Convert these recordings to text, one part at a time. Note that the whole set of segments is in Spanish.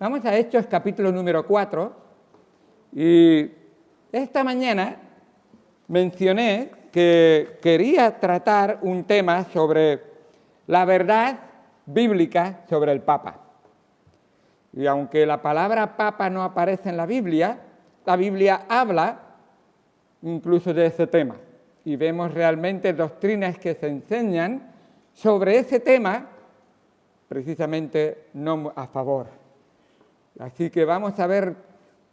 Vamos a Hechos capítulo número 4 y esta mañana mencioné que quería tratar un tema sobre la verdad bíblica sobre el Papa. Y aunque la palabra Papa no aparece en la Biblia habla incluso de ese tema. Y vemos realmente doctrinas que se enseñan sobre ese tema, precisamente no a favor. Así que vamos a ver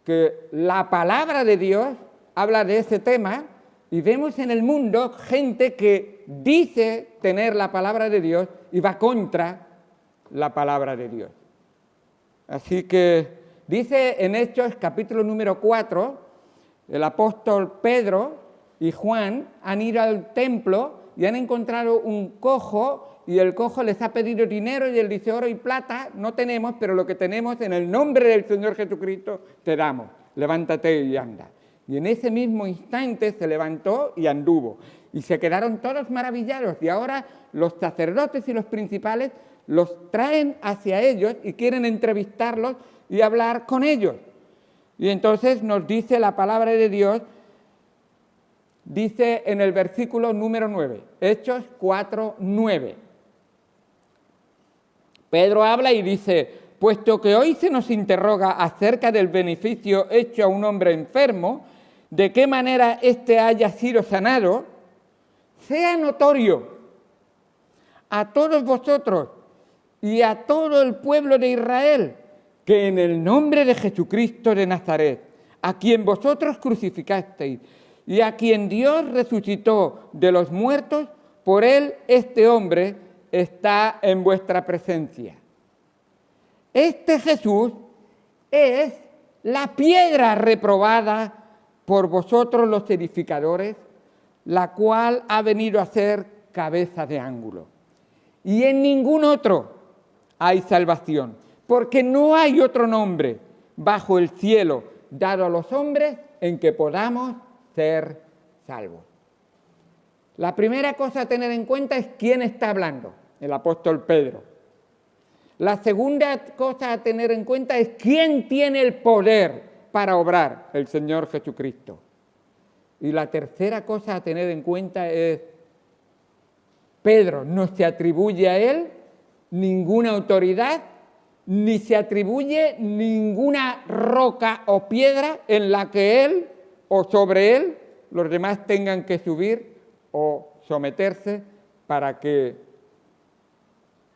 que la palabra de Dios habla de ese tema y vemos en el mundo gente que dice tener la palabra de Dios y va contra la palabra de Dios. Así que dice en Hechos capítulo número 4, el apóstol Pedro y Juan han ido al templo y han encontrado un cojo y el cojo les ha pedido dinero y él dice: oro y plata no tenemos, pero lo que tenemos en el nombre del Señor Jesucristo te damos, levántate y anda. Y en ese mismo instante se levantó y anduvo. Y se quedaron todos maravillados y ahora los sacerdotes y los principales los traen hacia ellos y quieren entrevistarlos y hablar con ellos. Y entonces nos dice la palabra de Dios, dice en el versículo número 9, Hechos 4, 9. Pedro habla y dice: puesto que hoy se nos interroga acerca del beneficio hecho a un hombre enfermo, de qué manera éste haya sido sanado, sea notorio a todos vosotros y a todo el pueblo de Israel que en el nombre de Jesucristo de Nazaret, a quien vosotros crucificasteis y a quien Dios resucitó de los muertos, por él este hombre está en vuestra presencia. Este Jesús es la piedra reprobada por vosotros los edificadores, la cual ha venido a ser cabeza de ángulo. Y en ningún otro hay salvación, porque no hay otro nombre bajo el cielo dado a los hombres en que podamos ser salvos. La primera cosa a tener en cuenta es quién está hablando, el apóstol Pedro. La segunda cosa a tener en cuenta es quién tiene el poder para obrar, el Señor Jesucristo. Y la tercera cosa a tener en cuenta es: Pedro no se atribuye a él ninguna autoridad, ni se atribuye ninguna roca o piedra en la que él o sobre él los demás tengan que subir o someterse para que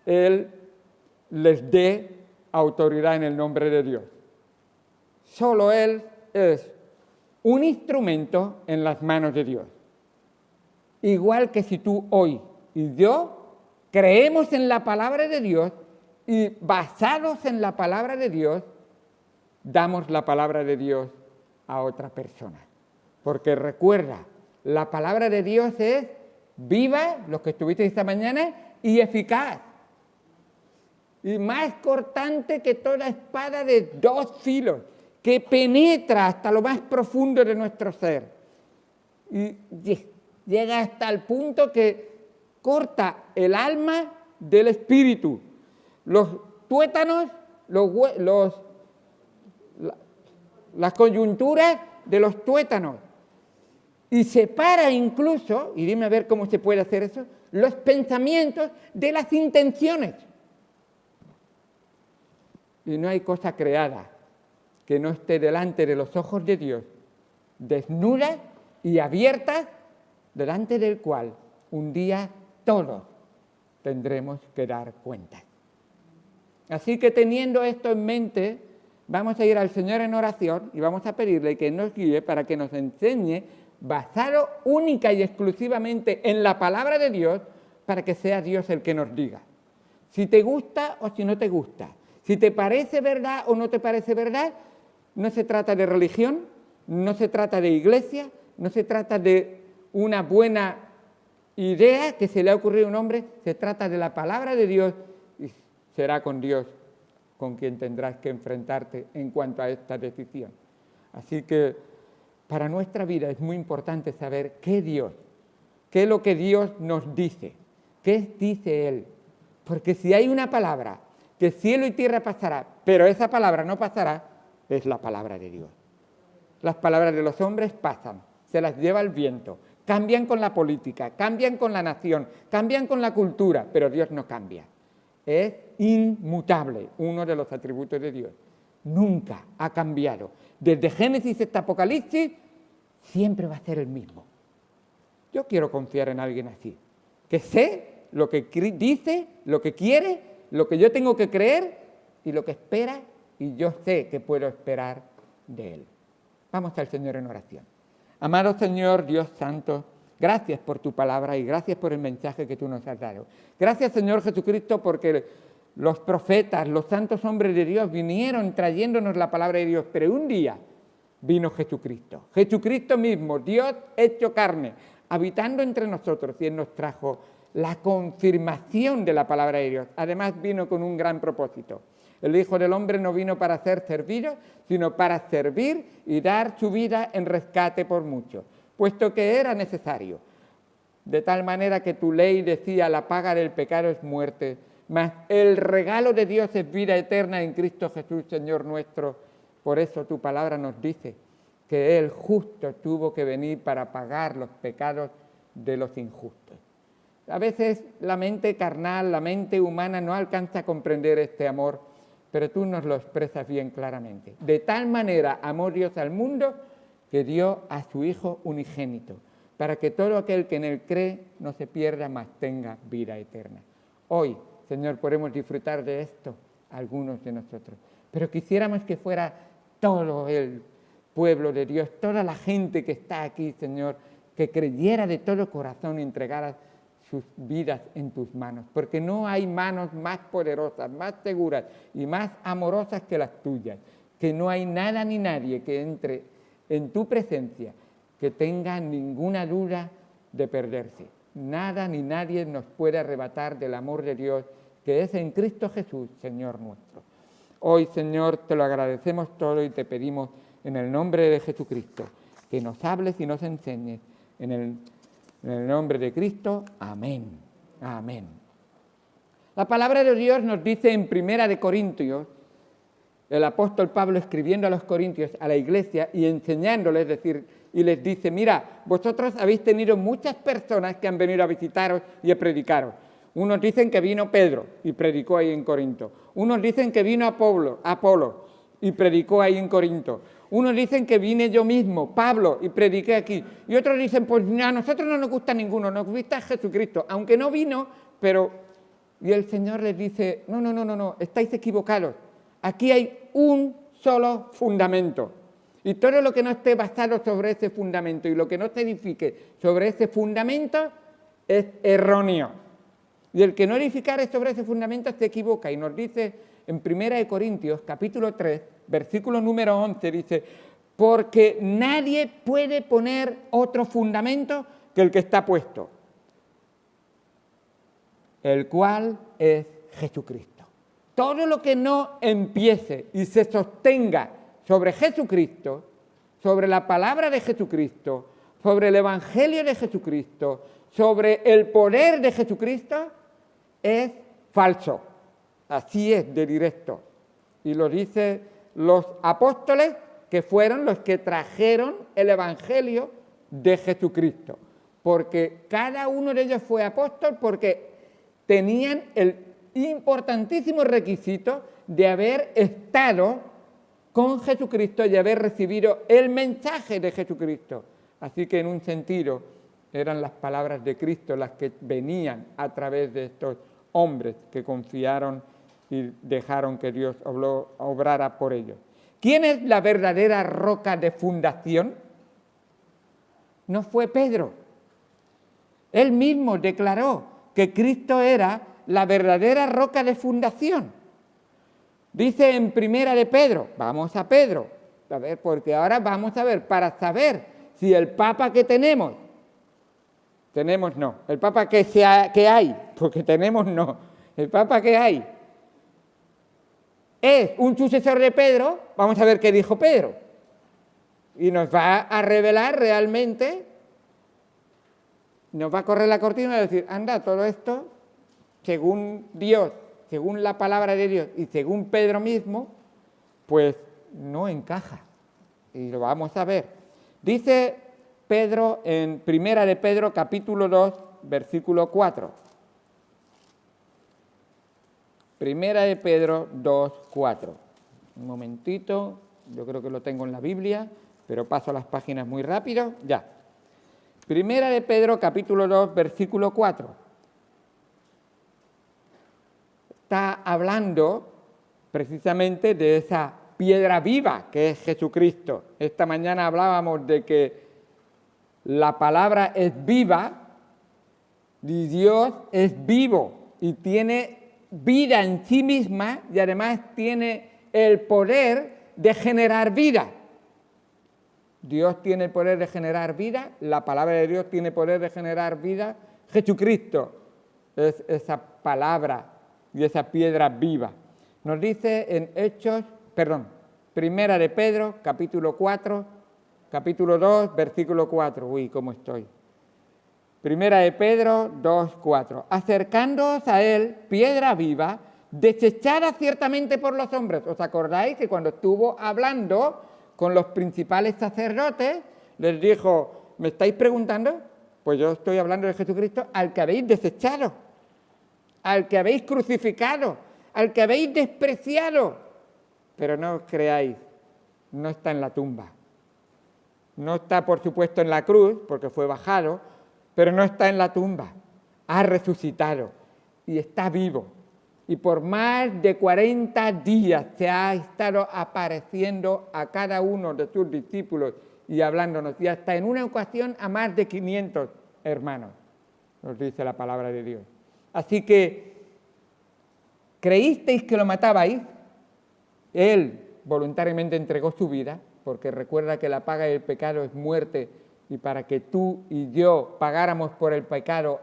él les dé autoridad en el nombre de Dios. Solo él es un instrumento en las manos de Dios. Igual que si tú hoy y yo creemos en la palabra de Dios y basados en la palabra de Dios, damos la palabra de Dios a otra persona. Porque recuerda, la palabra de Dios es viva, los que estuviste esta mañana, y eficaz. Y más cortante que toda espada de 2 filos, que penetra hasta lo más profundo de nuestro ser. Y llega hasta el punto que corta el alma del espíritu. Los tuétanos, las coyunturas de los tuétanos. Y separa incluso, y dime a ver cómo se puede hacer eso, los pensamientos de las intenciones. Y no hay cosa creada que no esté delante de los ojos de Dios, desnuda y abierta, delante del cual un día todos tendremos que dar cuenta. Así que teniendo esto en mente, vamos a ir al Señor en oración y vamos a pedirle que nos guíe para que nos enseñe, basado única y exclusivamente en la palabra de Dios, para que sea Dios el que nos diga si te gusta o si no te gusta, si te parece verdad o no te parece verdad. No se trata de religión, no se trata de iglesia, no se trata de una buena idea que se le ha ocurrido a un hombre, se trata de la palabra de Dios y será con Dios con quien tendrás que enfrentarte en cuanto a esta decisión. Así que para nuestra vida es muy importante saber qué es lo que Dios nos dice, qué dice Él. Porque si hay una palabra que cielo y tierra pasará, pero esa palabra no pasará, es la palabra de Dios. Las palabras de los hombres pasan, se las lleva el viento, cambian con la política, cambian con la nación, cambian con la cultura, pero Dios no cambia. Es inmutable, uno de los atributos de Dios. Nunca ha cambiado. Desde Génesis hasta Apocalipsis, siempre va a ser el mismo. Yo quiero confiar en alguien así, que sé lo que dice, lo que quiere, lo que yo tengo que creer y lo que espera, y yo sé que puedo esperar de Él. Vamos al Señor en oración. Amado Señor, Dios Santo, gracias por tu palabra y gracias por el mensaje que tú nos has dado. Gracias, Señor Jesucristo, porque los profetas, los santos hombres de Dios vinieron trayéndonos la palabra de Dios, pero un día vino Jesucristo. Jesucristo mismo, Dios hecho carne, habitando entre nosotros, y Él nos trajo la confirmación de la palabra de Dios. Además vino con un gran propósito. El Hijo del Hombre no vino para ser servido, sino para servir y dar su vida en rescate por muchos, puesto que era necesario. De tal manera que tu ley decía, la paga del pecado es muerte, mas el regalo de Dios es vida eterna en Cristo Jesús, Señor nuestro. Por eso tu palabra nos dice que Él justo tuvo que venir para pagar los pecados de los injustos. A veces la mente carnal, la mente humana no alcanza a comprender este amor, pero tú nos lo expresas bien claramente. De tal manera amó Dios al mundo que dio a su Hijo unigénito, para que todo aquel que en Él cree no se pierda, mas tenga vida eterna. Hoy, Señor, podemos disfrutar de esto, algunos de nosotros, pero quisiéramos que fuera todo el pueblo de Dios, toda la gente que está aquí, Señor, que creyera de todo corazón y entregara sus vidas en tus manos, porque no hay manos más poderosas, más seguras y más amorosas que las tuyas, que no hay nada ni nadie que entre en tu presencia que tenga ninguna duda de perderse. Nada ni nadie nos puede arrebatar del amor de Dios que es en Cristo Jesús, Señor nuestro. Hoy, Señor, te lo agradecemos todo y te pedimos en el nombre de Jesucristo que nos hables y nos enseñes en el nombre de Cristo. Amén. Amén. La palabra de Dios nos dice en 1 Corintios, el apóstol Pablo escribiendo a los corintios, a la iglesia y enseñándoles, y les dice, mira, vosotros habéis tenido muchas personas que han venido a visitaros y a predicaros. Unos dicen que vino Pedro y predicó ahí en Corinto. Unos dicen que vino Apolo y predicó ahí en Corinto. Unos dicen que vine yo mismo, Pablo, y prediqué aquí. Y otros dicen, pues a nosotros no nos gusta ninguno, nos gusta Jesucristo, aunque no vino, pero... Y el Señor les dice, no, estáis equivocados. Aquí hay un solo fundamento. Y todo lo que no esté basado sobre ese fundamento y lo que no se edifique sobre ese fundamento es erróneo. Y el que no edificare sobre ese fundamento se equivoca. Y nos dice en 1 Corintios, capítulo 3, versículo número 11, dice, porque nadie puede poner otro fundamento que el que está puesto, el cual es Jesucristo. Todo lo que no empiece y se sostenga sobre Jesucristo, sobre la palabra de Jesucristo, sobre el Evangelio de Jesucristo, sobre el poder de Jesucristo, es falso. Así es de directo. Y lo dicen los apóstoles, que fueron los que trajeron el Evangelio de Jesucristo. Porque cada uno de ellos fue apóstol porque tenían el importantísimo requisito de haber estado con Jesucristo y haber recibido el mensaje de Jesucristo. Así que en un sentido eran las palabras de Cristo las que venían a través de estos hombres que confiaron y dejaron que Dios obrara por ellos. ¿Quién es la verdadera roca de fundación? No fue Pedro. Él mismo declaró que Cristo era la verdadera roca de fundación. Dice en 1 de Pedro, vamos a Pedro, a ver, porque ahora vamos a ver, para saber si el Papa que tenemos no, el Papa que hay, porque tenemos no, el Papa que hay es un sucesor de Pedro, vamos a ver qué dijo Pedro. Y nos va a revelar realmente, nos va a correr la cortina y decir, anda, todo esto, según Dios, según la palabra de Dios y según Pedro mismo, pues no encaja. Y lo vamos a ver. Dice Pedro en Primera de Pedro, capítulo 2, versículo 4. Primera de Pedro 2, 4. Un momentito, yo creo que lo tengo en la Biblia, pero paso a las páginas muy rápido. Ya. Primera de Pedro, capítulo 2, versículo 4. Está hablando precisamente de esa piedra viva que es Jesucristo. Esta mañana hablábamos de que la palabra es viva y Dios es vivo y tiene vida en sí misma y además tiene el poder de generar vida. Dios tiene el poder de generar vida, la palabra de Dios tiene poder de generar vida, Jesucristo es esa palabra y esa piedra viva. Nos dice en Primera de Pedro, capítulo 4, capítulo 2, versículo 4. Uy, ¿cómo estoy? Primera de Pedro 2, 4. Acercándoos a él, piedra viva, desechada ciertamente por los hombres. ¿Os acordáis que cuando estuvo hablando con los principales sacerdotes, les dijo, ¿me estáis preguntando? Pues yo estoy hablando de Jesucristo, al que habéis desechado, al que habéis crucificado, al que habéis despreciado. Pero no os creáis, no está en la tumba. No está, por supuesto, en la cruz, porque fue bajado, pero no está en la tumba. Ha resucitado y está vivo. Y por más de 40 días se ha estado apareciendo a cada uno de sus discípulos y hablándonos. Y hasta en una ocasión a más de 500 hermanos, nos dice la palabra de Dios. Así que, ¿creísteis que lo matabais? Él voluntariamente entregó su vida, porque recuerda que la paga del pecado es muerte, y para que tú y yo pagáramos por el pecado,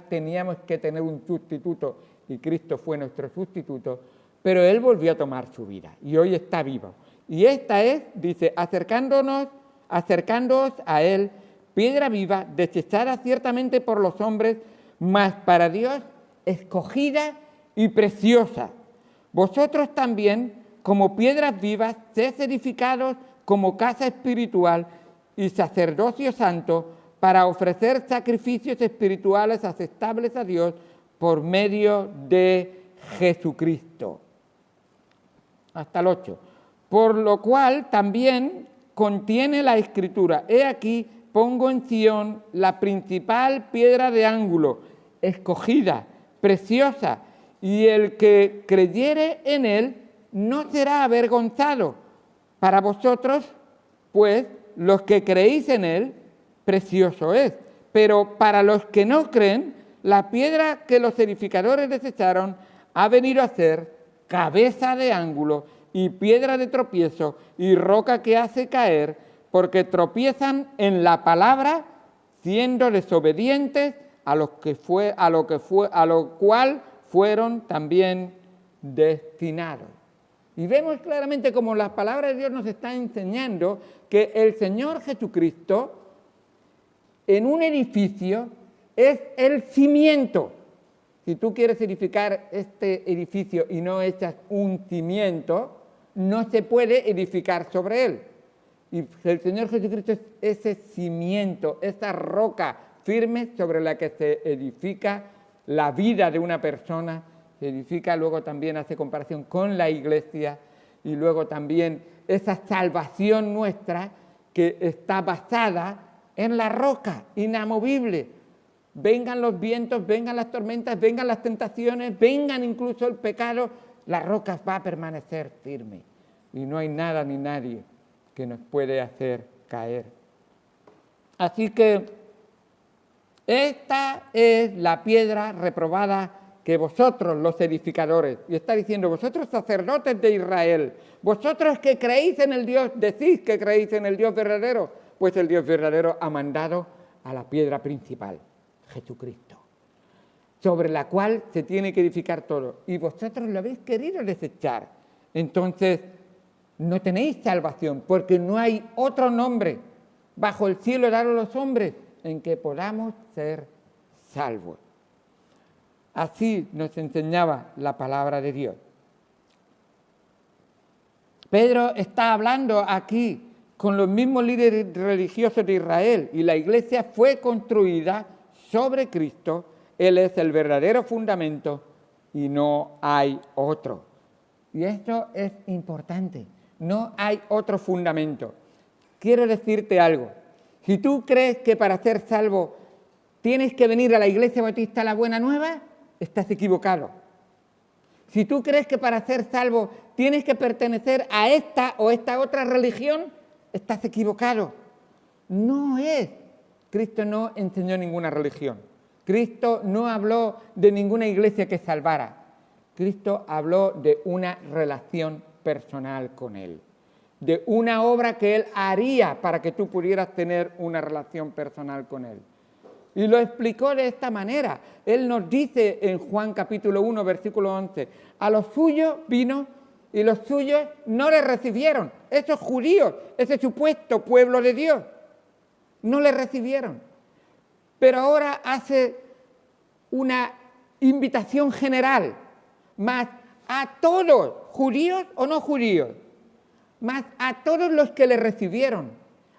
teníamos que tener un sustituto, y Cristo fue nuestro sustituto, pero Él volvió a tomar su vida, y hoy está vivo. Y esta es, dice, acercándoos a Él, piedra viva, desechada ciertamente por los hombres, mas para Dios escogida y preciosa. Vosotros también, como piedras vivas, sed edificados como casa espiritual y sacerdocio santo para ofrecer sacrificios espirituales aceptables a Dios por medio de Jesucristo. Hasta el 8. Por lo cual también contiene la Escritura. He aquí, pongo en Sión la principal piedra de ángulo, escogida, preciosa, y el que creyere en él no será avergonzado. Para vosotros, pues, los que creéis en él, precioso es. Pero para los que no creen, la piedra que los edificadores desecharon ha venido a ser cabeza de ángulo y piedra de tropiezo y roca que hace caer, porque tropiezan en la palabra, siendo desobedientes a lo cual fueron también destinados. Y vemos claramente cómo la palabra de Dios nos está enseñando que el Señor Jesucristo en un edificio es el cimiento. Si tú quieres edificar este edificio y no echas un cimiento, no se puede edificar sobre él. Y el Señor Jesucristo es ese cimiento, esa roca firme sobre la que se edifica la vida de una persona, se edifica, luego también hace comparación con la Iglesia, y luego también esa salvación nuestra que está basada en la roca inamovible. Vengan los vientos, vengan las tormentas, vengan las tentaciones, vengan incluso el pecado, la roca va a permanecer firme. Y no hay nada ni nadie que nos puede hacer caer. Así que esta es la piedra reprobada que vosotros, los edificadores, y está diciendo, vosotros sacerdotes de Israel, vosotros que creéis en el Dios, decís que creéis en el Dios verdadero, pues el Dios verdadero ha mandado a la piedra principal, Jesucristo, sobre la cual se tiene que edificar todo, y vosotros lo habéis querido desechar. Entonces, no tenéis salvación, porque no hay otro nombre bajo el cielo dado a los hombres en que podamos ser salvos. Así nos enseñaba la palabra de Dios. Pedro está hablando aquí con los mismos líderes religiosos de Israel y la iglesia fue construida sobre Cristo. Él es el verdadero fundamento y no hay otro. Y esto es importante, no hay otro fundamento. Quiero decirte algo, si tú crees que para ser salvo tienes que venir a la Iglesia Bautista La Buena Nueva, estás equivocado. Si tú crees que para ser salvo tienes que pertenecer a esta o esta otra religión, estás equivocado. No es. Cristo no enseñó ninguna religión. Cristo no habló de ninguna iglesia que salvara. Cristo habló de una relación personal con Él, de una obra que Él haría para que tú pudieras tener una relación personal con Él. Y lo explicó de esta manera. Él nos dice en Juan capítulo 1, versículo 11, a los suyos vino y los suyos no le recibieron. Esos judíos, ese supuesto pueblo de Dios, no le recibieron. Pero ahora hace una invitación general, más a todos, judíos o no judíos, más a todos los que le recibieron,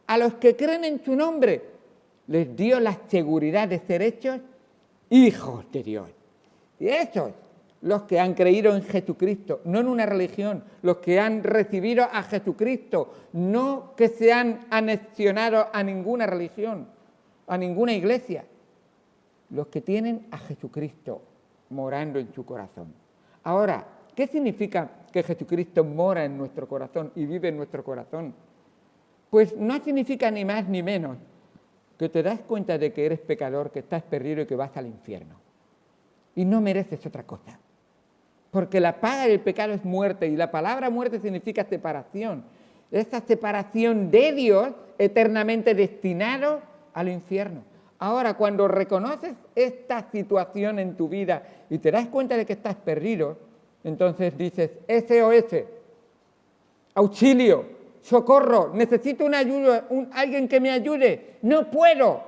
a los que creen en su nombre, les dio la seguridad de ser hechos hijos de Dios. Y esos, los que han creído en Jesucristo, no en una religión, los que han recibido a Jesucristo, no que se han anexionado a ninguna religión, a ninguna iglesia, los que tienen a Jesucristo morando en su corazón. Ahora, ¿qué significa que Jesucristo mora en nuestro corazón y vive en nuestro corazón? Pues no significa ni más ni menos que te das cuenta de que eres pecador, que estás perdido y que vas al infierno. Y no mereces otra cosa. Porque la paga del pecado es muerte y la palabra muerte significa separación. Esa separación de Dios eternamente destinado al infierno. Ahora, cuando reconoces esta situación en tu vida y te das cuenta de que estás perdido, entonces dices, SOS, auxilio, socorro, necesito una ayuda, alguien que me ayude, no puedo.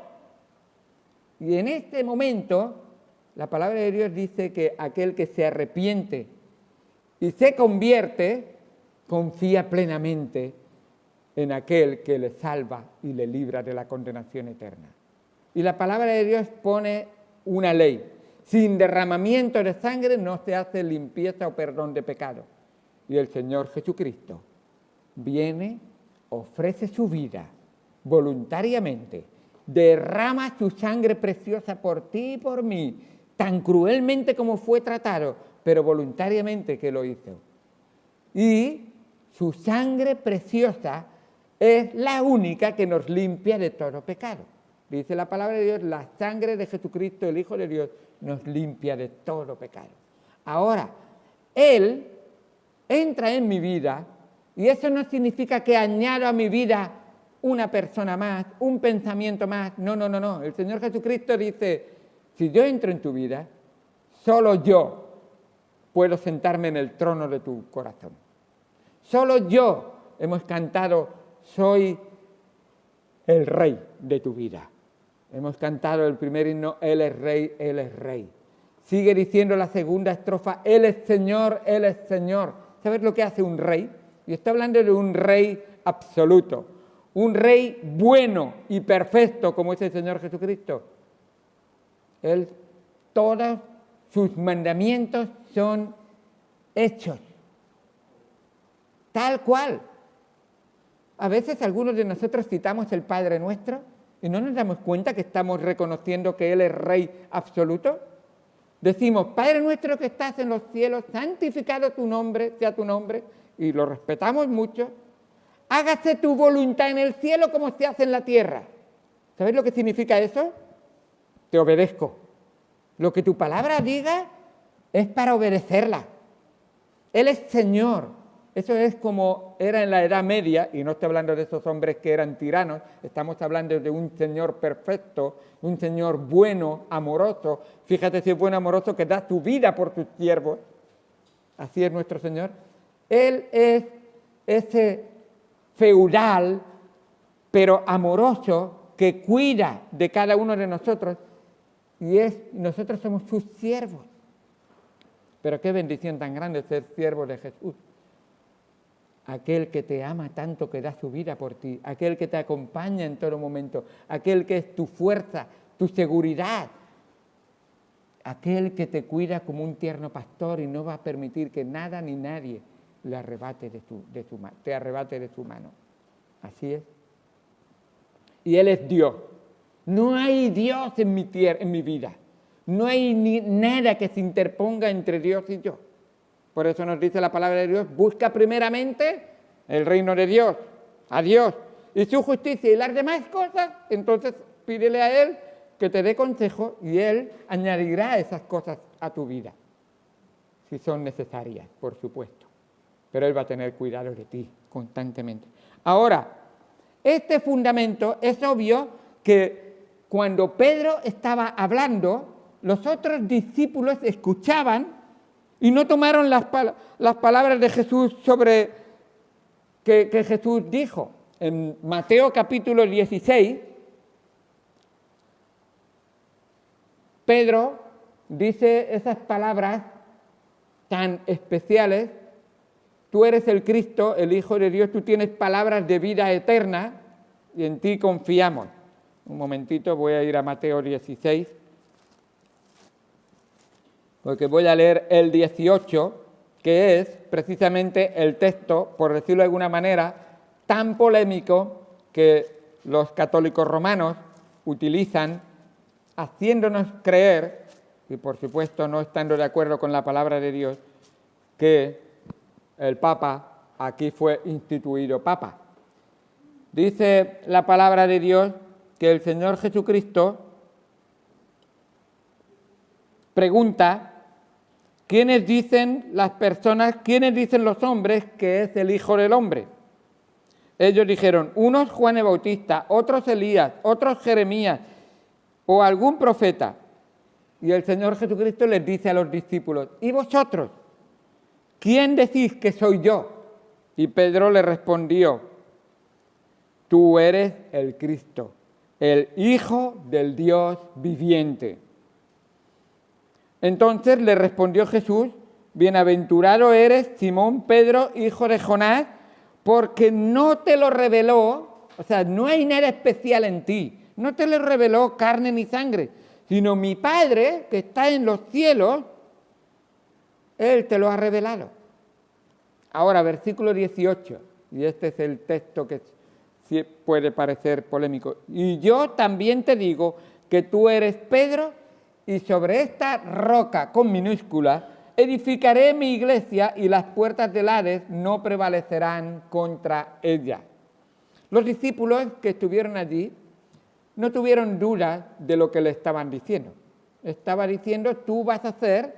Y en este momento, la palabra de Dios dice que aquel que se arrepiente y se convierte, confía plenamente en aquel que le salva y le libra de la condenación eterna. Y la palabra de Dios pone una ley. Sin derramamiento de sangre no se hace limpieza o perdón de pecado. Y el Señor Jesucristo viene, ofrece su vida voluntariamente, derrama su sangre preciosa por ti y por mí, tan cruelmente como fue tratado, pero voluntariamente que lo hizo. Y su sangre preciosa es la única que nos limpia de todo pecado. Dice la palabra de Dios, la sangre de Jesucristo, el Hijo de Dios, nos limpia de todo pecado. Ahora, Él entra en mi vida y eso no significa que añado a mi vida una persona más, un pensamiento más. No. El Señor Jesucristo dice, si yo entro en tu vida, solo yo puedo sentarme en el trono de tu corazón. Solo yo, hemos cantado, soy el rey de tu vida. Hemos cantado el primer himno, Él es rey, Él es rey. Sigue diciendo la segunda estrofa, Él es Señor, Él es Señor. ¿Sabes lo que hace un rey? Y está hablando de un rey absoluto, un rey bueno y perfecto como es el Señor Jesucristo. Él, todos sus mandamientos son hechos, tal cual. A veces algunos de nosotros citamos el Padre Nuestro y no nos damos cuenta que estamos reconociendo que Él es Rey absoluto. Decimos, Padre Nuestro que estás en los cielos, santificado tu nombre, sea tu nombre, y lo respetamos mucho. Hágase tu voluntad en el cielo como se hace en la tierra. ¿Sabes lo que significa eso? Te obedezco. Lo que tu palabra diga es para obedecerla. Él es Señor. Eso es como era en la Edad Media, y no estoy hablando de esos hombres que eran tiranos, estamos hablando de un Señor perfecto, un Señor bueno, amoroso. Fíjate si es bueno, amoroso, que da su vida por sus siervos. Así es nuestro Señor. Él es ese feudal, pero amoroso, que cuida de cada uno de nosotros, y nosotros somos sus siervos. Pero qué bendición tan grande ser siervo de Jesús. Aquel que te ama tanto que da su vida por ti, aquel que te acompaña en todo momento, aquel que es tu fuerza, tu seguridad, aquel que te cuida como un tierno pastor y no va a permitir que nada ni nadie le arrebate te arrebate de su mano. Así es. Y Él es Dios. No hay Dios en mi vida. No hay nada que se interponga entre Dios y yo. Por eso nos dice la palabra de Dios, busca primeramente el reino de Dios, a Dios, y su justicia y las demás cosas, entonces pídele a Él que te dé consejo y Él añadirá esas cosas a tu vida, si son necesarias, por supuesto. Pero Él va a tener cuidado de ti constantemente. Ahora, este fundamento es obvio que cuando Pedro estaba hablando, los otros discípulos escuchaban y no tomaron las palabras de Jesús sobre que Jesús dijo. En Mateo capítulo 16, Pedro dice esas palabras tan especiales: tú eres el Cristo, el Hijo de Dios, tú tienes palabras de vida eterna y en ti confiamos. Un momentito, voy a ir a Mateo 16. Porque voy a leer el 18, que es precisamente el texto, por decirlo de alguna manera, tan polémico que los católicos romanos utilizan, haciéndonos creer, y por supuesto no estando de acuerdo con la palabra de Dios, que el Papa aquí fue instituido Papa. Dice la palabra de Dios que el Señor Jesucristo pregunta: ¿quiénes dicen las personas, quiénes dicen los hombres que es el Hijo del Hombre? Ellos dijeron, unos Juan el Bautista, otros Elías, otros Jeremías o algún profeta. Y el Señor Jesucristo les dice a los discípulos, ¿y vosotros? ¿Quién decís que soy yo? Y Pedro le respondió, tú eres el Cristo, el Hijo del Dios viviente. Entonces le respondió Jesús, bienaventurado eres, Simón Pedro, hijo de Jonás, porque no te lo reveló, o sea, no hay nada especial en ti, no te lo reveló carne ni sangre, sino mi Padre que está en los cielos, Él te lo ha revelado. Ahora, versículo 18, y este es el texto que sí puede parecer polémico. Y yo también te digo que tú eres Pedro, y sobre esta roca con minúscula edificaré mi iglesia y las puertas del Hades no prevalecerán contra ella. Los discípulos que estuvieron allí no tuvieron dudas de lo que le estaban diciendo. Estaba diciendo, tú vas a ser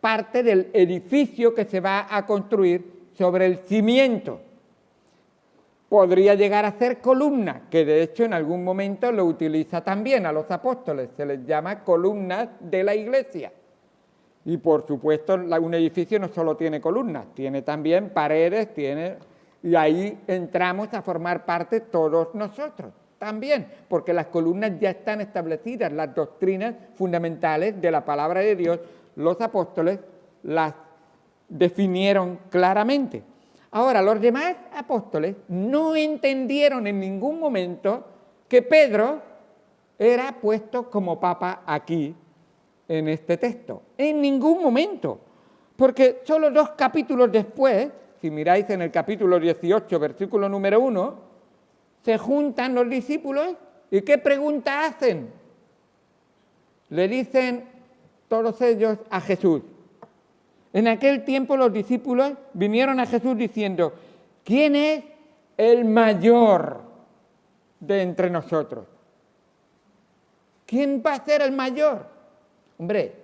parte del edificio que se va a construir sobre el cimiento. Podría llegar a ser columna, que de hecho en algún momento lo utiliza también a los apóstoles, se les llama columnas de la iglesia. Y por supuesto un edificio no solo tiene columnas, tiene también paredes, y ahí entramos a formar parte todos nosotros también, porque las columnas ya están establecidas, las doctrinas fundamentales de la palabra de Dios, los apóstoles las definieron claramente. Ahora, los demás apóstoles no entendieron en ningún momento que Pedro era puesto como papa aquí, en este texto. En ningún momento. Porque solo 2 capítulos después, si miráis en el capítulo 18, versículo número 1, se juntan los discípulos y ¿qué pregunta hacen? Le dicen todos ellos a Jesús. En aquel tiempo los discípulos vinieron a Jesús diciendo, ¿quién es el mayor de entre nosotros? ¿Quién va a ser el mayor? Hombre,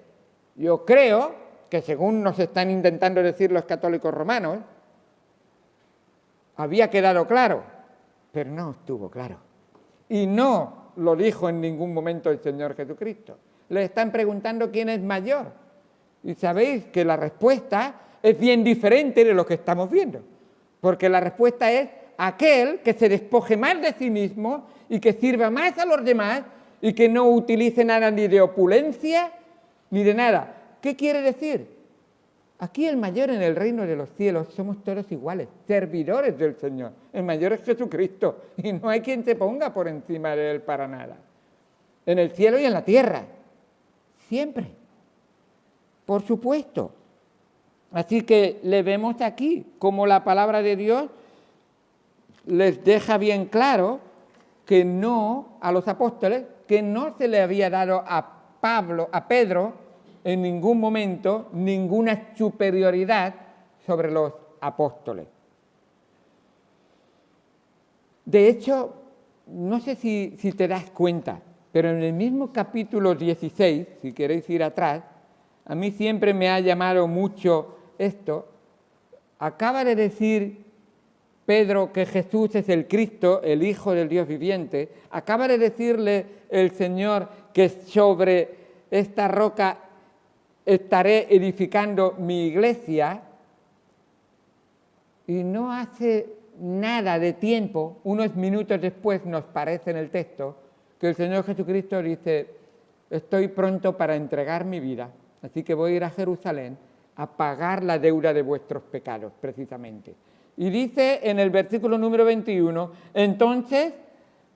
yo creo que según nos están intentando decir los católicos romanos, había quedado claro, pero no estuvo claro. Y no lo dijo en ningún momento el Señor Jesucristo. Le están preguntando quién es mayor. Y sabéis que la respuesta es bien diferente de lo que estamos viendo, porque la respuesta es aquel que se despoje más de sí mismo y que sirva más a los demás y que no utilice nada ni de opulencia ni de nada. ¿Qué quiere decir? Aquí el mayor en el reino de los cielos somos todos iguales, servidores del Señor. El mayor es Jesucristo y no hay quien se ponga por encima de Él para nada. En el cielo y en la tierra, siempre, por supuesto. Así que le vemos aquí como la palabra de Dios les deja bien claro que no, a los apóstoles, que no se le había dado a Pedro, en ningún momento ninguna superioridad sobre los apóstoles. De hecho, no sé si te das cuenta, pero en el mismo capítulo 16, si queréis ir atrás, a mí siempre me ha llamado mucho esto. Acaba de decir Pedro que Jesús es el Cristo, el Hijo del Dios viviente. Acaba de decirle el Señor que sobre esta roca estaré edificando mi iglesia, y no hace nada de tiempo, unos minutos después nos parece en el texto, que el Señor Jesucristo dice: estoy pronto para entregar mi vida, así que voy a ir a Jerusalén a pagar la deuda de vuestros pecados, precisamente. Y dice en el versículo número 21, entonces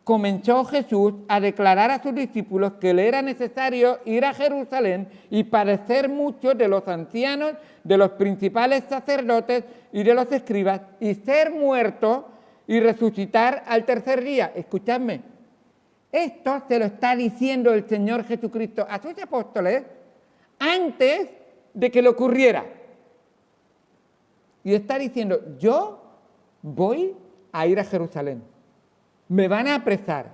comenzó Jesús a declarar a sus discípulos que le era necesario ir a Jerusalén y padecer mucho de los ancianos, de los principales sacerdotes y de los escribas, y ser muerto y resucitar al tercer día. Escuchadme, esto se lo está diciendo el Señor Jesucristo a sus apóstoles antes de que le ocurriera. Y está diciendo: yo voy a ir a Jerusalén. Me van a apresar,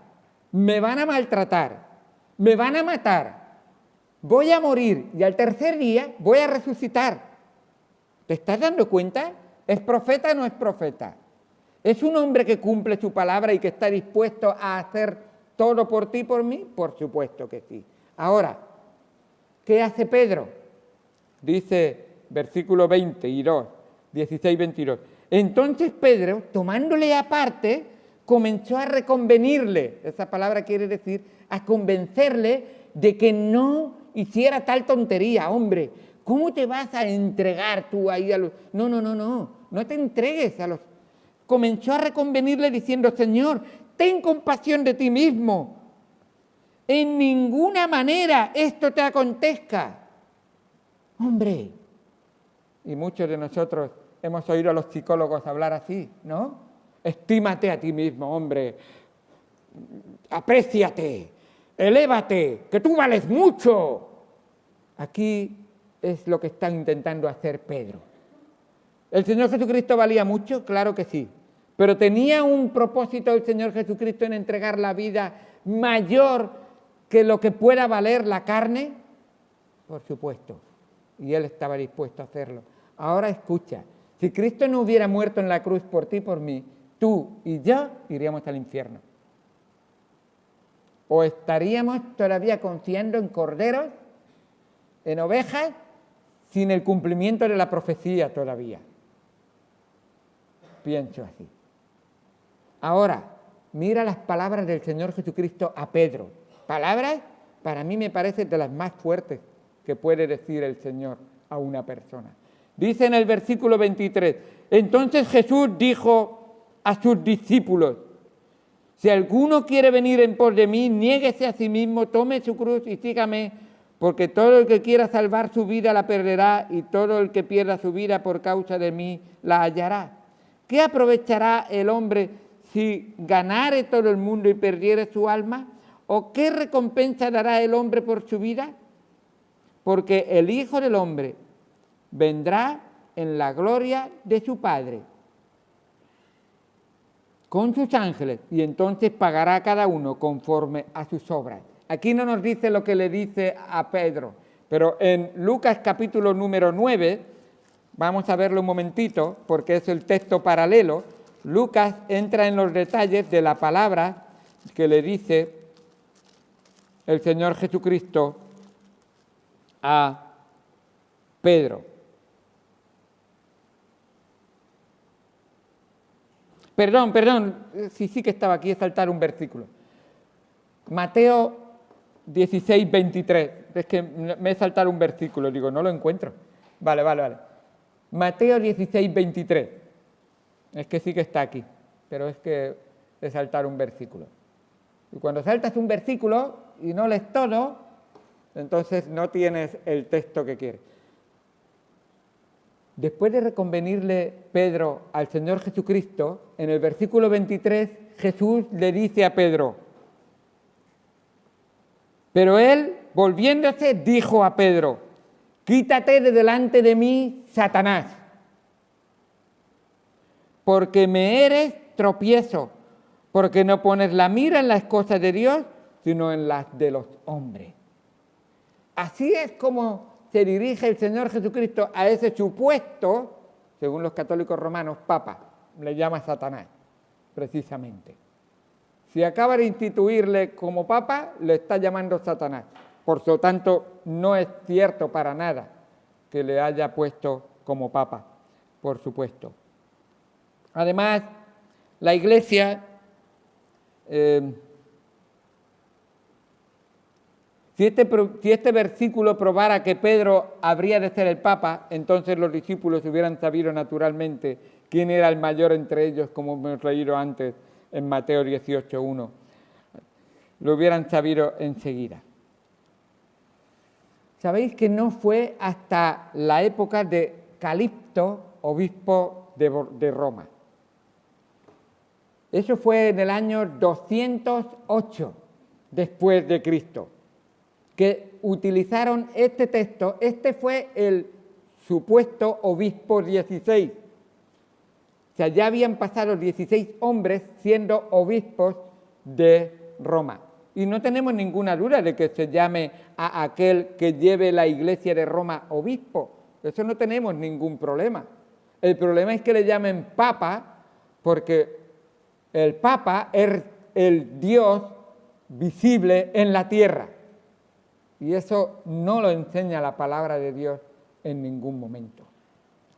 me van a maltratar, me van a matar, voy a morir y al tercer día voy a resucitar. ¿Te estás dando cuenta? ¿Es profeta o no es profeta? ¿Es un hombre que cumple su palabra y que está dispuesto a hacer todo por ti y por mí? Por supuesto que sí. Ahora, ¿qué hace Pedro? Dice versículo 22, 16, 22. Entonces Pedro, tomándole aparte, comenzó a reconvenirle, esa palabra quiere decir a convencerle de que no hiciera tal tontería. Hombre, ¿cómo te vas a entregar tú ahí a los...? No te entregues a los... Comenzó a reconvenirle diciendo: Señor, ten compasión de ti mismo, en ninguna manera esto te acontezca. Hombre, y muchos de nosotros hemos oído a los psicólogos hablar así, ¿no? Estímate a ti mismo, hombre, apréciate, elévate, que tú vales mucho. Aquí es lo que está intentando hacer Pedro. ¿El Señor Jesucristo valía mucho? Claro que sí, pero ¿tenía un propósito el Señor Jesucristo en entregar la vida mayor que lo que pueda valer la carne? Por supuesto, y Él estaba dispuesto a hacerlo. Ahora escucha, si Cristo no hubiera muerto en la cruz por ti y por mí, tú y yo iríamos al infierno. O estaríamos todavía confiando en corderos, en ovejas, sin el cumplimiento de la profecía todavía. Pienso así. Ahora, mira las palabras del Señor Jesucristo a Pedro. Palabras, para mí me parecen de las más fuertes que puede decir el Señor a una persona. Dice en el versículo 23, entonces Jesús dijo a sus discípulos: si alguno quiere venir en pos de mí, niéguese a sí mismo, tome su cruz y sígame, porque todo el que quiera salvar su vida la perderá, y todo el que pierda su vida por causa de mí la hallará. ¿Qué aprovechará el hombre si ganare todo el mundo y perdiere su alma? ¿O qué recompensa dará el hombre por su vida? Porque el Hijo del Hombre vendrá en la gloria de su Padre con sus ángeles, y entonces pagará a cada uno conforme a sus obras. Aquí no nos dice lo que le dice a Pedro, pero en Lucas capítulo número 9, vamos a verlo un momentito, porque es el texto paralelo. Lucas entra en los detalles de la palabra que le dice el Señor Jesucristo a Pedro. Perdón, sí que estaba aquí, es saltar un versículo. Mateo 16, 23. Es que me he saltado un versículo, digo, no lo encuentro. Vale. Mateo 16, 23. Es que sí que está aquí, pero es que es saltar un versículo. Y cuando saltas un versículo y no lees todo, entonces no tienes el texto que quieres. Después de reconvenirle Pedro al Señor Jesucristo, en el versículo 23, Jesús le dice a Pedro, pero él, volviéndose, dijo a Pedro, quítate de delante de mí, Satanás, porque me eres tropiezo, porque no pones la mira en las cosas de Dios, sino en las de los hombres. Así es como se dirige el Señor Jesucristo a ese supuesto, según los católicos romanos, papa, le llama Satanás, precisamente. Si acaba de instituirle como papa, le está llamando Satanás. Por lo tanto, no es cierto para nada que le haya puesto como papa, por supuesto. Además, la Iglesia, si este versículo probara que Pedro habría de ser el papa, entonces los discípulos hubieran sabido naturalmente quién era el mayor entre ellos, como hemos leído antes en Mateo 18:1. Lo hubieran sabido enseguida. Sabéis que no fue hasta la época de Calixto, obispo de Roma. Eso fue en el año 208 después de Cristo, que utilizaron este texto. Este fue el supuesto obispo 16. O sea, ya habían pasado 16 hombres siendo obispos de Roma. Y no tenemos ninguna duda de que se llame a aquel que lleve la Iglesia de Roma obispo. Eso no tenemos ningún problema. El problema es que le llamen papa, porque el papa es el Dios visible en la tierra. Y eso no lo enseña la palabra de Dios en ningún momento.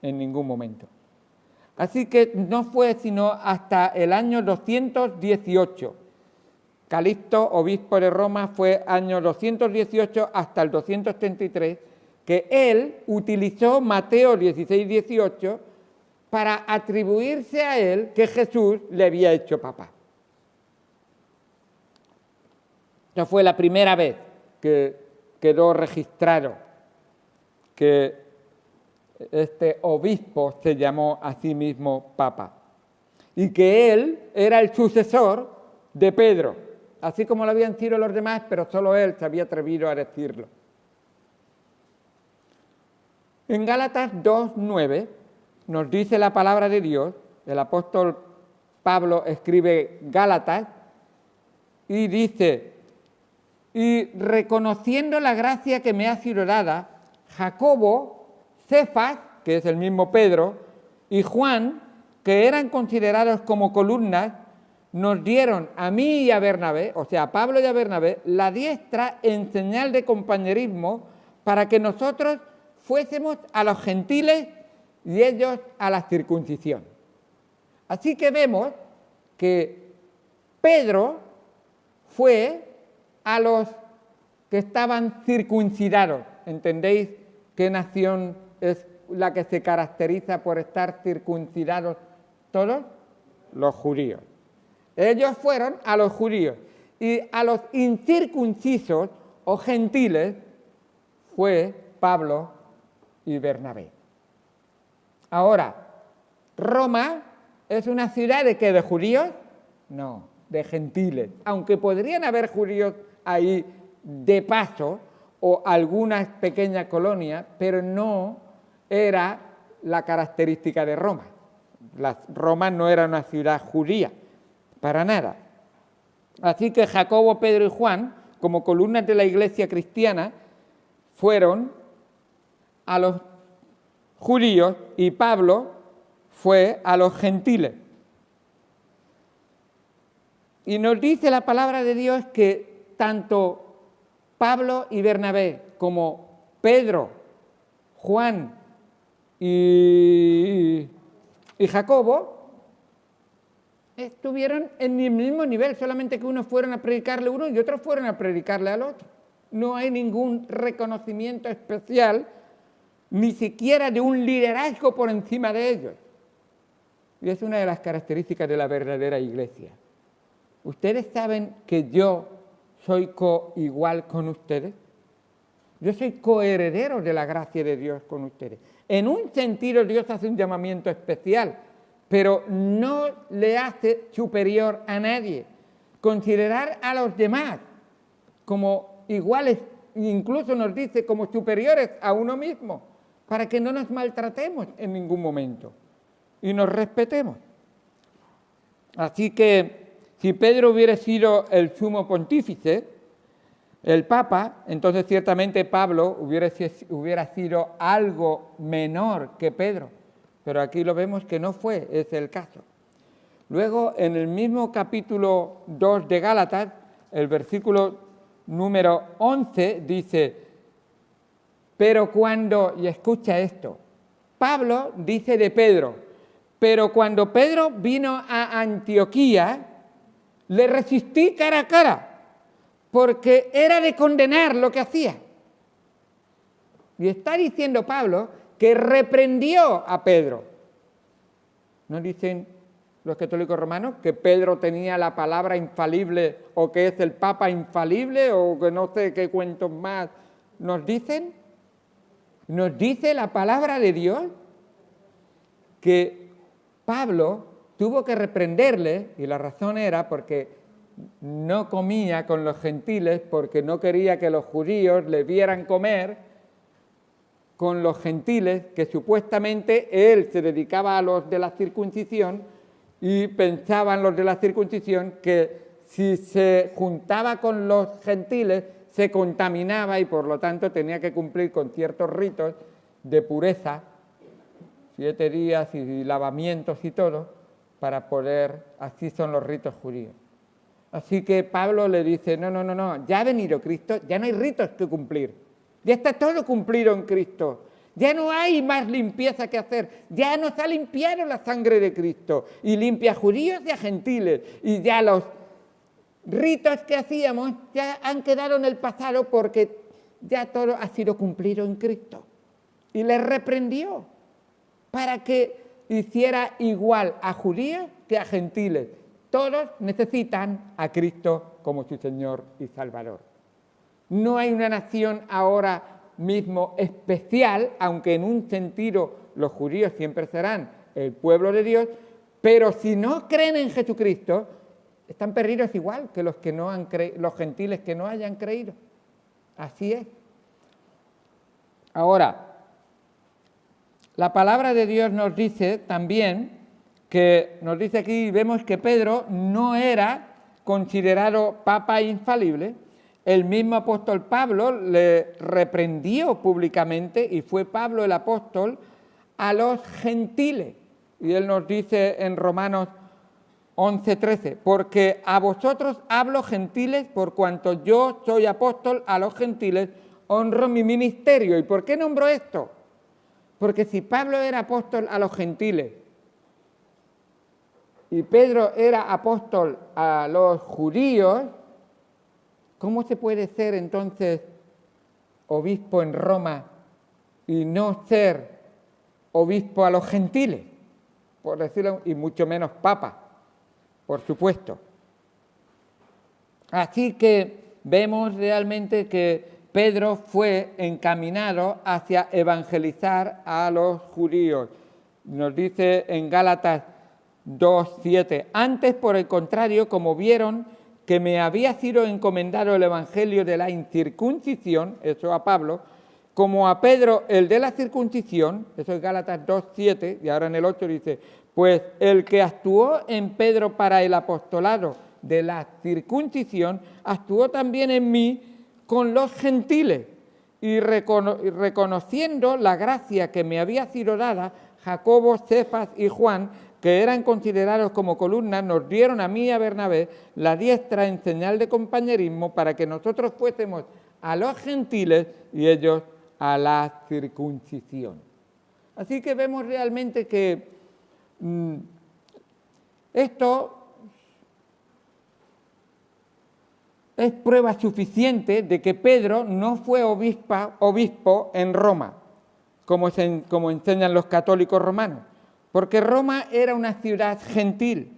En ningún momento. Así que no fue sino hasta el año 218. Calixto, obispo de Roma, fue año 218 hasta el 233, que él utilizó Mateo 16, 18 para atribuirse a él que Jesús le había hecho papa. Esta fue la primera vez que quedó registrado que este obispo se llamó a sí mismo papa y que él era el sucesor de Pedro, así como lo habían sido los demás, pero solo él se había atrevido a decirlo. En Gálatas 2:9 nos dice la palabra de Dios, el apóstol Pablo escribe Gálatas y dice, y reconociendo la gracia que me ha sido dada, Jacobo, Cefas, que es el mismo Pedro, y Juan, que eran considerados como columnas, nos dieron a mí y a Bernabé, o sea, a Pablo y a Bernabé, la diestra en señal de compañerismo para que nosotros fuésemos a los gentiles y ellos a la circuncisión. Así que vemos que Pedro fue a los que estaban circuncidados. ¿Entendéis qué nación es la que se caracteriza por estar circuncidados todos? Los judíos. Ellos fueron a los judíos y a los incircuncisos o gentiles fue Pablo y Bernabé. Ahora, ¿Roma es una ciudad de qué? ¿De judíos? No, de gentiles. Aunque podrían haber judíos ahí de paso o algunas pequeñas colonias, pero no era la característica de Roma. Roma no era una ciudad judía, para nada. Así que Jacobo, Pedro y Juan, como columnas de la iglesia cristiana, fueron a los judíos y Pablo fue a los gentiles. Y nos dice la palabra de Dios que tanto Pablo y Bernabé como Pedro, Juan y Jacobo estuvieron en el mismo nivel, solamente que unos fueron a predicarle a uno y otros fueron a predicarle al otro. No hay ningún reconocimiento especial ni siquiera de un liderazgo por encima de ellos. Y es una de las características de la verdadera iglesia. ¿Ustedes saben que yo soy coigual con ustedes? Yo soy coheredero de la gracia de Dios con ustedes. En un sentido, Dios hace un llamamiento especial, pero no le hace superior a nadie. Considerar a los demás como iguales, incluso nos dice como superiores a uno mismo, para que no nos maltratemos en ningún momento y nos respetemos. Así que si Pedro hubiera sido el sumo pontífice, el Papa, entonces ciertamente Pablo hubiera sido algo menor que Pedro, pero aquí lo vemos que no fue ese el caso. Luego, en el mismo capítulo 2 de Gálatas, el versículo número 11 dice, pero cuando, y escucha esto, Pablo dice de Pedro, pero cuando Pedro vino a Antioquía, le resistí cara a cara, porque era de condenar lo que hacía. Y está diciendo Pablo que reprendió a Pedro. ¿No dicen los católicos romanos que Pedro tenía la palabra infalible o que es el Papa infalible o que no sé qué cuentos más nos dicen? Nos dice la palabra de Dios que Pablo tuvo que reprenderle, y la razón era porque no comía con los gentiles, porque no quería que los judíos le vieran comer con los gentiles, que supuestamente él se dedicaba a los de la circuncisión y pensaban los de la circuncisión que si se juntaba con los gentiles se contaminaba y por lo tanto tenía que cumplir con ciertos ritos de pureza, 7 días y lavamientos y todo, para poder, así son los ritos judíos. Así que Pablo le dice, no, ya ha venido Cristo, ya no hay ritos que cumplir, ya está todo cumplido en Cristo, ya no hay más limpieza que hacer, ya nos ha limpiado la sangre de Cristo, y limpia a judíos y a gentiles, y ya los ritos que hacíamos ya han quedado en el pasado porque ya todo ha sido cumplido en Cristo. Y le reprendió para que hiciera igual a judíos que a gentiles. Todos necesitan a Cristo como su Señor y Salvador. No hay una nación ahora mismo especial, aunque en un sentido los judíos siempre serán el pueblo de Dios, pero si no creen en Jesucristo, están perdidos igual que los gentiles que no hayan creído. Así es. Ahora, la palabra de Dios nos dice también que, nos dice aquí, vemos que Pedro no era considerado papa infalible. El mismo apóstol Pablo le reprendió públicamente, y fue Pablo el apóstol, a los gentiles. Y él nos dice en Romanos 11:13, porque a vosotros hablo gentiles, por cuanto yo soy apóstol a los gentiles, honro mi ministerio. ¿Y por qué nombro esto? Porque si Pablo era apóstol a los gentiles y Pedro era apóstol a los judíos, ¿cómo se puede ser entonces obispo en Roma y no ser obispo a los gentiles? Por decirlo, y mucho menos papa, por supuesto. Así que vemos realmente que Pedro fue encaminado hacia evangelizar a los judíos. Nos dice en Gálatas 2:7, antes, por el contrario, como vieron que me había sido encomendado el evangelio de la incircuncisión, eso a Pablo, como a Pedro el de la circuncisión, eso es Gálatas 2:7, y ahora en el 8 dice, pues el que actuó en Pedro para el apostolado de la circuncisión, actuó también en mí con los gentiles, y reconociendo la gracia que me había sido dada, Jacobo, Cefas y Juan, que eran considerados como columnas, nos dieron a mí y a Bernabé la diestra en señal de compañerismo para que nosotros fuésemos a los gentiles y ellos a la circuncisión. Así que vemos realmente que esto es prueba suficiente de que Pedro no fue obispo en Roma, como enseñan los católicos romanos, porque Roma era una ciudad gentil.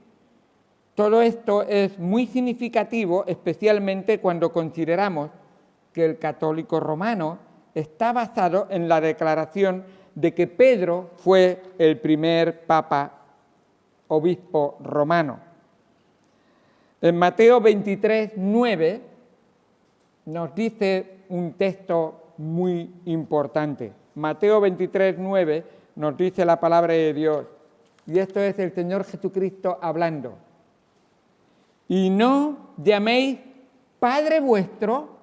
Todo esto es muy significativo, especialmente cuando consideramos que el católico romano está basado en la declaración de que Pedro fue el primer papa obispo romano. En Mateo 23, 9 nos dice un texto muy importante. Mateo 23, 9 nos dice la palabra de Dios, y esto es el Señor Jesucristo hablando. Y no llaméis Padre vuestro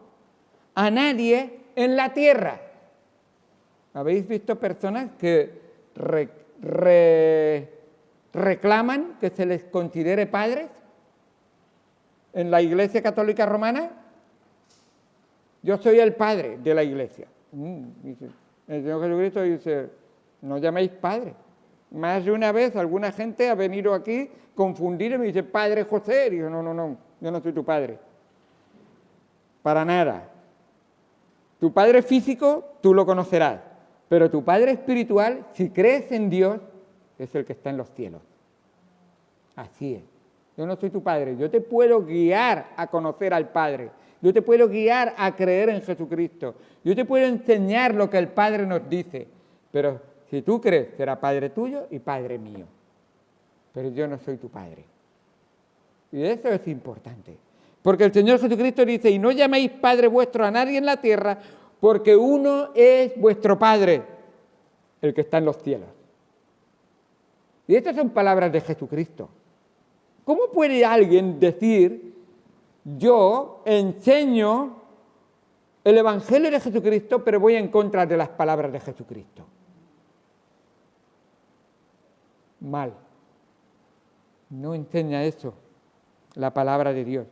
a nadie en la tierra. ¿Habéis visto personas que reclaman que se les considere padres en la Iglesia Católica Romana? Yo soy el padre de la Iglesia. Dice, el Señor Jesucristo dice, no llaméis padre. Más de una vez alguna gente ha venido aquí confundir y me dice, Padre José. Y digo, no, yo no soy tu padre. Para nada. Tu padre físico, tú lo conocerás. Pero tu padre espiritual, si crees en Dios, es el que está en los cielos. Así es. Yo no soy tu padre. Yo te puedo guiar a conocer al Padre. Yo te puedo guiar a creer en Jesucristo. Yo te puedo enseñar lo que el Padre nos dice. Pero si tú crees, será Padre tuyo y Padre mío. Pero yo no soy tu Padre. Y eso es importante. Porque el Señor Jesucristo dice, y no llaméis Padre vuestro a nadie en la tierra, porque uno es vuestro Padre, el que está en los cielos. Y estas son palabras de Jesucristo. ¿Cómo puede alguien decir, yo enseño el Evangelio de Jesucristo, pero voy en contra de las palabras de Jesucristo? Mal. No enseña eso la palabra de Dios.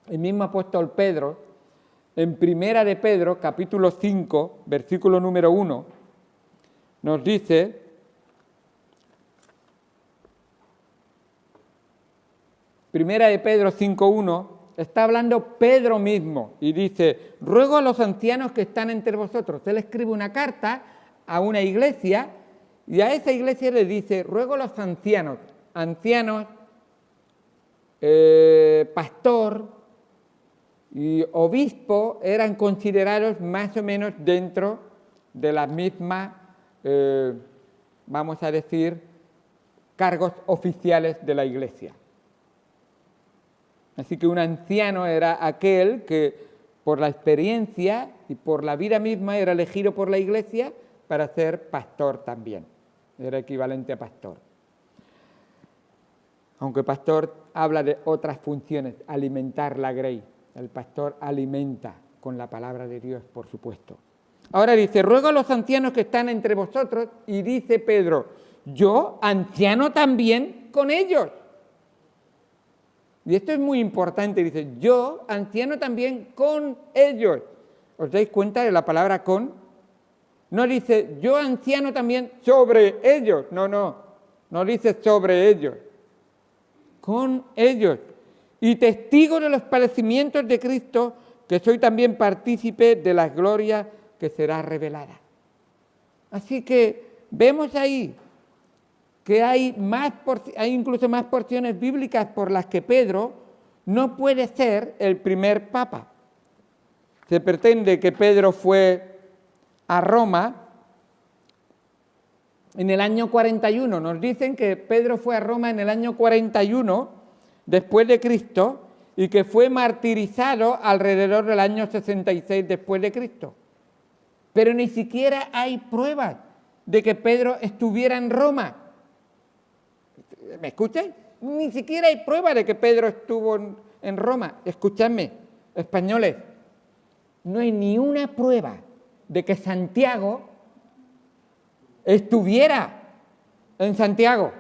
El mismo apóstol Pedro, en Primera de Pedro, capítulo 5, versículo número 1, nos dice, Primera de Pedro 5.1, está hablando Pedro mismo y dice, ruego a los ancianos que están entre vosotros. Él escribe una carta a una iglesia y a esa iglesia le dice, ruego a los ancianos, pastor y obispo eran considerados más o menos dentro de las mismas, vamos a decir, cargos oficiales de la iglesia. Así que un anciano era aquel que por la experiencia y por la vida misma era elegido por la iglesia para ser pastor también. Era equivalente a pastor. Aunque pastor habla de otras funciones, alimentar la grey. El pastor alimenta con la palabra de Dios, por supuesto. Ahora dice, ruego a los ancianos que están entre vosotros, y dice Pedro, yo, anciano también con ellos. Y esto es muy importante, dice, yo, anciano también con ellos. ¿Os dais cuenta de la palabra con? No dice, yo, anciano también sobre ellos. No dice sobre ellos. Con ellos. Y testigo de los padecimientos de Cristo, que soy también partícipe de la gloria que será revelada. Así que vemos ahí que hay incluso más porciones bíblicas por las que Pedro no puede ser el primer papa. Se pretende que Pedro fue a Roma en el año 41. Nos dicen que Pedro fue a Roma en el año 41 después de Cristo y que fue martirizado alrededor del año 66 después de Cristo. Pero ni siquiera hay pruebas de que Pedro estuviera en Roma. ¿Me escuchan? Ni siquiera hay prueba de que Pedro estuvo en Roma. Escuchadme, españoles, no hay ni una prueba de que Santiago estuviera en Santiago.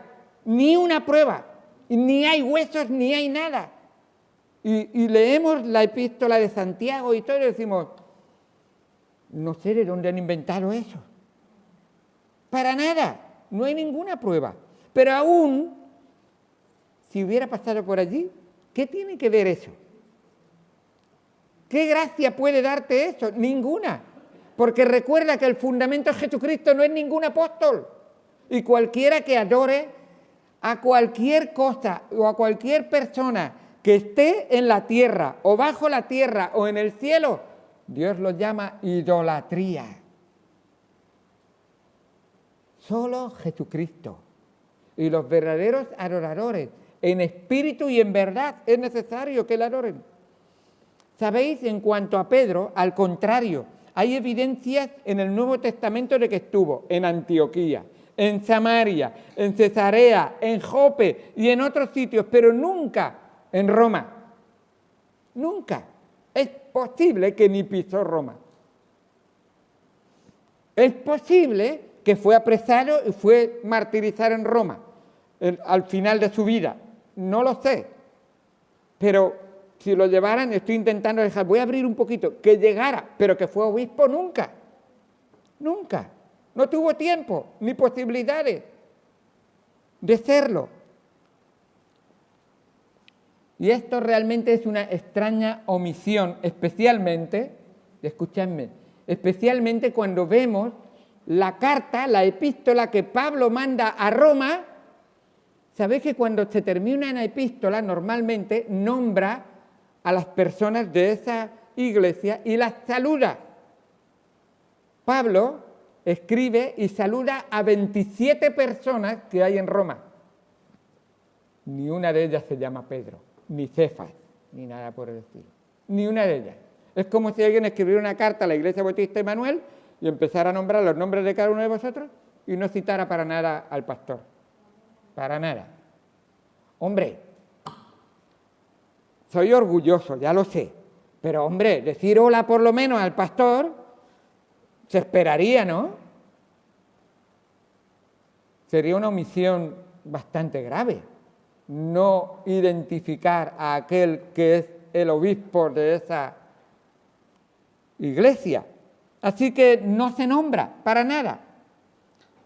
Ni una prueba. Ni hay huesos, ni hay nada. Y leemos la epístola de Santiago y todo y decimos, no sé de dónde han inventado eso. Para nada, no hay ninguna prueba. Pero aún, si hubiera pasado por allí, ¿qué tiene que ver eso? ¿Qué gracia puede darte eso? Ninguna. porque recuerda que el fundamento es Jesucristo, no es ningún apóstol. Y cualquiera que adore a cualquier cosa o a cualquier persona que esté en la tierra o bajo la tierra o en el cielo, Dios lo llama idolatría. Solo Jesucristo. Y los verdaderos adoradores, en espíritu y en verdad, es necesario que le adoren. ¿Sabéis? En cuanto a Pedro, al contrario, hay evidencias en el Nuevo Testamento de que estuvo en Antioquía, en Samaria, en Cesarea, en Jope y en otros sitios, pero nunca en Roma. Nunca. Es posible que ni pisó Roma. Es posible que fue apresado y fue martirizado en Roma al final de su vida. No lo sé. Pero si lo llevaran, estoy intentando dejar, voy a abrir un poquito, que llegara, pero que fue obispo nunca. Nunca. No tuvo tiempo ni posibilidades de serlo. Y esto realmente es una extraña omisión, especialmente, escúchame, especialmente cuando vemos la carta, la epístola que Pablo manda a Roma. Sabéis que cuando se termina una epístola, normalmente nombra a las personas de esa iglesia y las saluda. Pablo escribe y saluda a 27 personas que hay en Roma. Ni una de ellas se llama Pedro, ni Cefas, ni nada por el estilo. Ni una de ellas. Es como si alguien escribiera una carta a la Iglesia Bautista Emanuel y empezara a nombrar los nombres de cada uno de vosotros y no citara para nada al pastor. Para nada. Hombre, soy orgulloso, ya lo sé, pero hombre, decir hola por lo menos al pastor, se esperaría, ¿no? Sería una omisión bastante grave, no identificar a aquel que es el obispo de esa iglesia. Así que no se nombra para nada.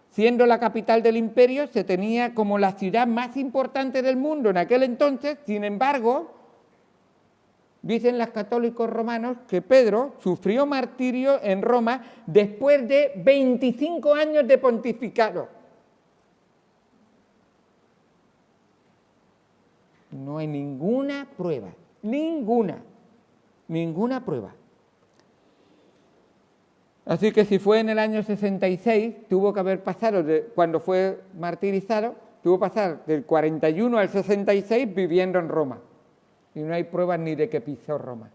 Siendo la capital del imperio, se tenía como la ciudad más importante del mundo en aquel entonces. Sin embargo, dicen los católicos romanos que Pedro sufrió martirio en Roma después de 25 años de pontificado. No hay ninguna prueba, ninguna prueba. Así que si fue en el año 66, tuvo que haber pasado, cuando fue martirizado, tuvo que pasar del 41 al 66 viviendo en Roma. Y no hay pruebas ni de que pisó Roma.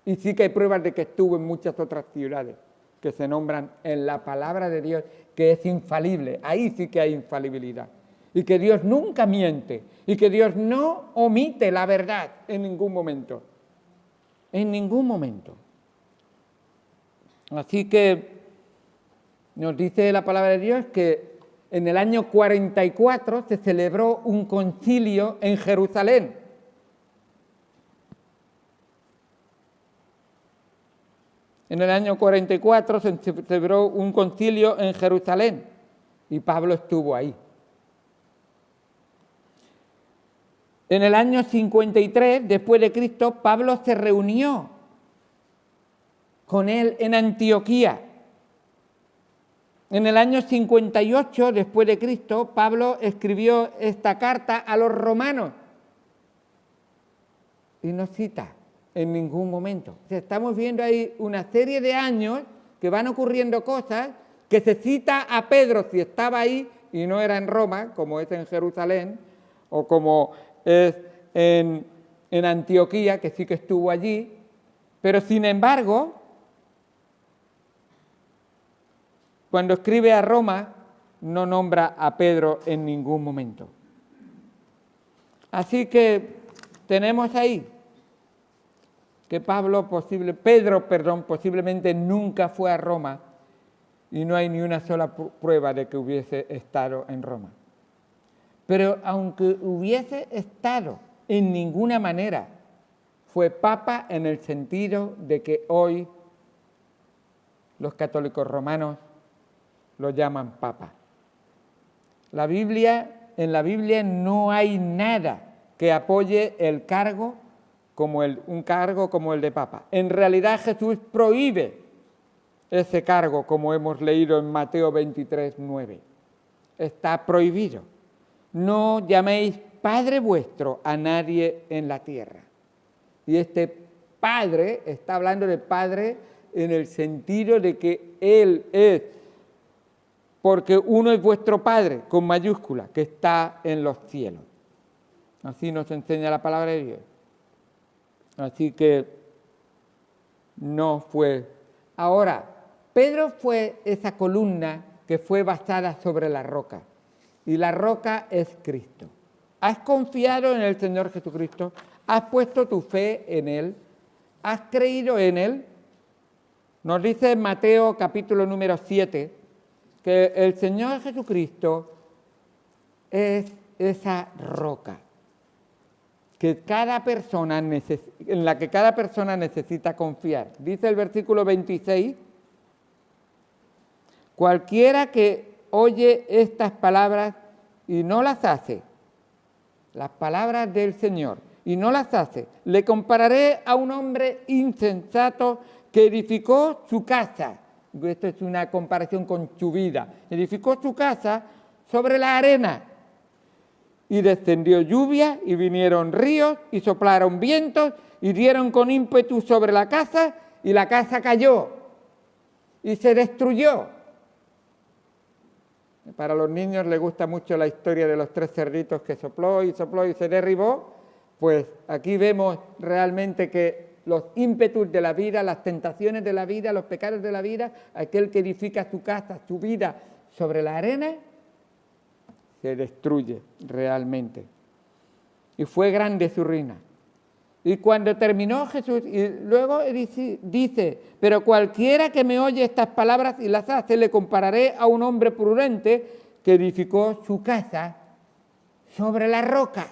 Y sí que hay pruebas de que estuvo en muchas otras ciudades que se nombran en la palabra de Dios, que es infalible. Ahí sí que hay infalibilidad. Y que Dios nunca miente. Y que Dios no omite la verdad en ningún momento. En ningún momento. Así que nos dice la palabra de Dios que en el año 44 se celebró un concilio en Jerusalén. En el año 44 se celebró un concilio en Jerusalén y Pablo estuvo ahí. En el año 53, después de Cristo, Pablo se reunió con él en Antioquía. En el año 58, después de Cristo, Pablo escribió esta carta a los romanos y no cita en ningún momento. O sea, estamos viendo ahí una serie de años que van ocurriendo cosas, que se cita a Pedro si estaba ahí y no era en Roma, como es en Jerusalén, o como es en Antioquía, que sí que estuvo allí, pero sin embargo, cuando escribe a Roma, no nombra a Pedro en ningún momento. Así que tenemos ahí que Pedro, posiblemente nunca fue a Roma y no hay ni una sola prueba de que hubiese estado en Roma. Pero aunque hubiese estado, en ninguna manera fue papa en el sentido de que hoy los católicos romanos lo llaman papa. En la Biblia no hay nada que apoye el cargo un cargo como el de papa. En realidad Jesús prohíbe ese cargo, como hemos leído en Mateo 23, 9. Está prohibido. No llaméis Padre vuestro a nadie en la tierra. Y este Padre está hablando de Padre en el sentido de que Él es, porque uno es vuestro Padre, con mayúscula, que está en los cielos. Así nos enseña la palabra de Dios. Así que no fue. Ahora, Pedro fue esa columna que fue basada sobre la roca. Y la roca es Cristo. ¿Has confiado en el Señor Jesucristo? ¿Has puesto tu fe en Él? ¿Has creído en Él? Nos dice en Mateo capítulo número 7 que el Señor Jesucristo es esa roca que en la que cada persona necesita confiar. Dice el versículo 26, cualquiera que oye estas palabras y no las hace, las palabras del Señor, y no las hace, le compararé a un hombre insensato que edificó su casa. Esto es una comparación con su vida. Edificó su casa sobre la arena. Y descendió lluvia, y vinieron ríos, y soplaron vientos, y dieron con ímpetu sobre la casa, y la casa cayó, y se destruyó. Para los niños les gusta mucho la historia de los 3 cerditos que sopló y se derribó. Pues aquí vemos realmente que los ímpetus de la vida, las tentaciones de la vida, los pecados de la vida, aquel que edifica su casa, su vida sobre la arena, se destruye realmente. Y fue grande su ruina. Y cuando terminó Jesús, y luego dice, pero cualquiera que me oye estas palabras y las hace, le compararé a un hombre prudente que edificó su casa sobre la roca.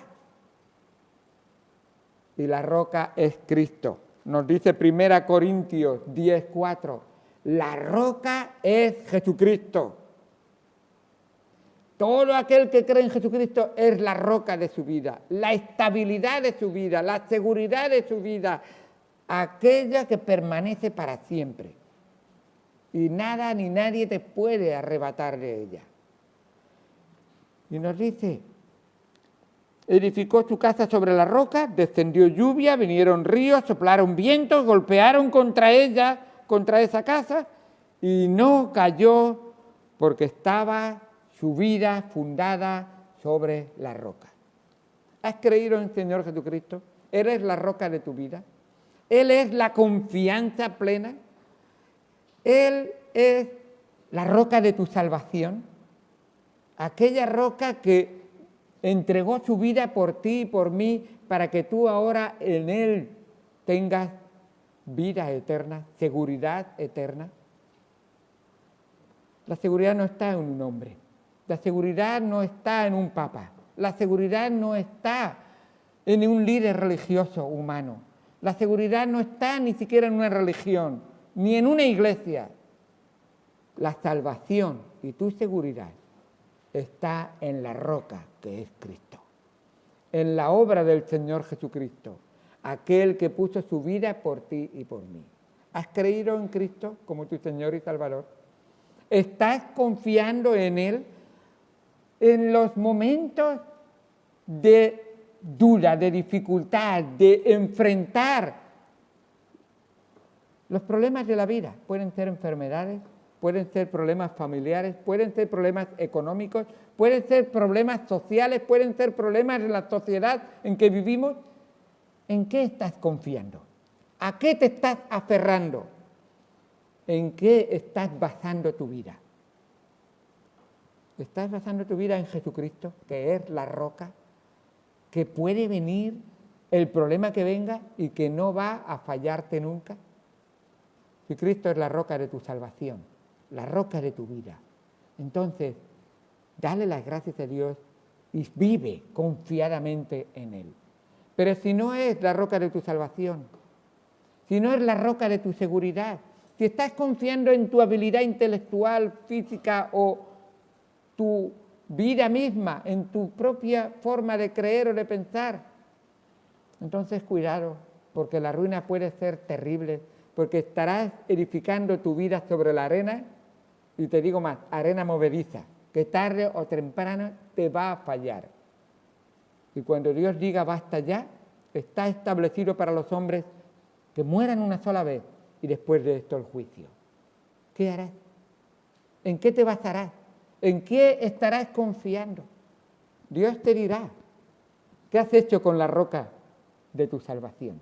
Y la roca es Cristo. Nos dice 1 Corintios 10:4, la roca es Jesucristo. Todo aquel que cree en Jesucristo es la roca de su vida, la estabilidad de su vida, la seguridad de su vida, aquella que permanece para siempre. Y nada ni nadie te puede arrebatar de ella. Y nos dice, edificó su casa sobre la roca, descendió lluvia, vinieron ríos, soplaron vientos, golpearon contra ella, contra esa casa, y no cayó porque estaba su vida fundada sobre la roca. ¿Has creído en el Señor Jesucristo? Él es la roca de tu vida. Él es la confianza plena. Él es la roca de tu salvación. Aquella roca que entregó su vida por ti y por mí para que tú ahora en Él tengas vida eterna, seguridad eterna. La seguridad no está en un hombre. La seguridad no está en un papa. La seguridad no está en un líder religioso humano. La seguridad no está ni siquiera en una religión, ni en una iglesia. La salvación y tu seguridad está en la roca que es Cristo, en la obra del Señor Jesucristo, aquel que puso su vida por ti y por mí. ¿Has creído en Cristo como tu Señor y Salvador? ¿Estás confiando en Él en los momentos de duda, de dificultad, de enfrentar los problemas de la vida? Pueden ser enfermedades, pueden ser problemas familiares, pueden ser problemas económicos, pueden ser problemas sociales, pueden ser problemas de la sociedad en que vivimos. ¿En qué estás confiando? ¿A qué te estás aferrando? ¿En qué estás basando tu vida? ¿Estás basando tu vida en Jesucristo, que es la roca, que puede venir el problema que venga y que no va a fallarte nunca? Si Cristo es la roca de tu salvación, la roca de tu vida, entonces dale las gracias a Dios y vive confiadamente en Él. Pero si no es la roca de tu salvación, si no es la roca de tu seguridad, si estás confiando en tu habilidad intelectual, física o tu vida misma, en tu propia forma de creer o de pensar, entonces cuidado, porque la ruina puede ser terrible, porque estarás edificando tu vida sobre la arena, y te digo más, arena movediza, que tarde o temprano te va a fallar. Y cuando Dios diga basta ya, está establecido para los hombres que mueran una sola vez y después de esto el juicio. ¿Qué harás? ¿En qué te basarás? ¿En qué estarás confiando? Dios te dirá, ¿qué has hecho con la roca de tu salvación?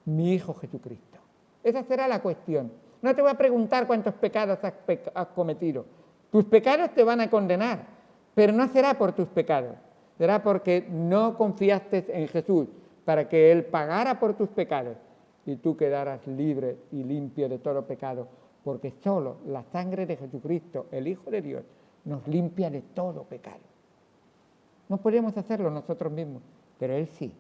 Mi Hijo Jesucristo. Esa será la cuestión. No te voy a preguntar cuántos pecados has cometido. Tus pecados te van a condenar, pero no será por tus pecados. Será porque no confiaste en Jesús para que Él pagara por tus pecados y tú quedaras libre y limpio de todo pecado, porque solo la sangre de Jesucristo, el Hijo de Dios, nos limpia de todo pecado. No podemos hacerlo nosotros mismos, pero Él sí.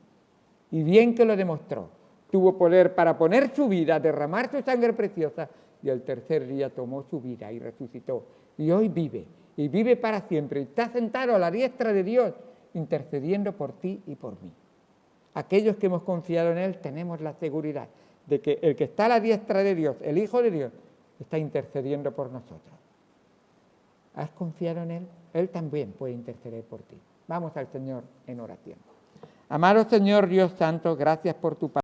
Y bien que lo demostró. Tuvo poder para poner su vida, derramar su sangre preciosa, y el tercer día tomó su vida y resucitó. Y hoy vive, y vive para siempre. Y está sentado a la diestra de Dios, intercediendo por ti y por mí. Aquellos que hemos confiado en Él tenemos la seguridad de que el que está a la diestra de Dios, el Hijo de Dios, está intercediendo por nosotros. ¿Has confiado en Él? Él también puede interceder por ti. Vamos al Señor en oración. Amado Señor Dios Santo, gracias por tu palabra.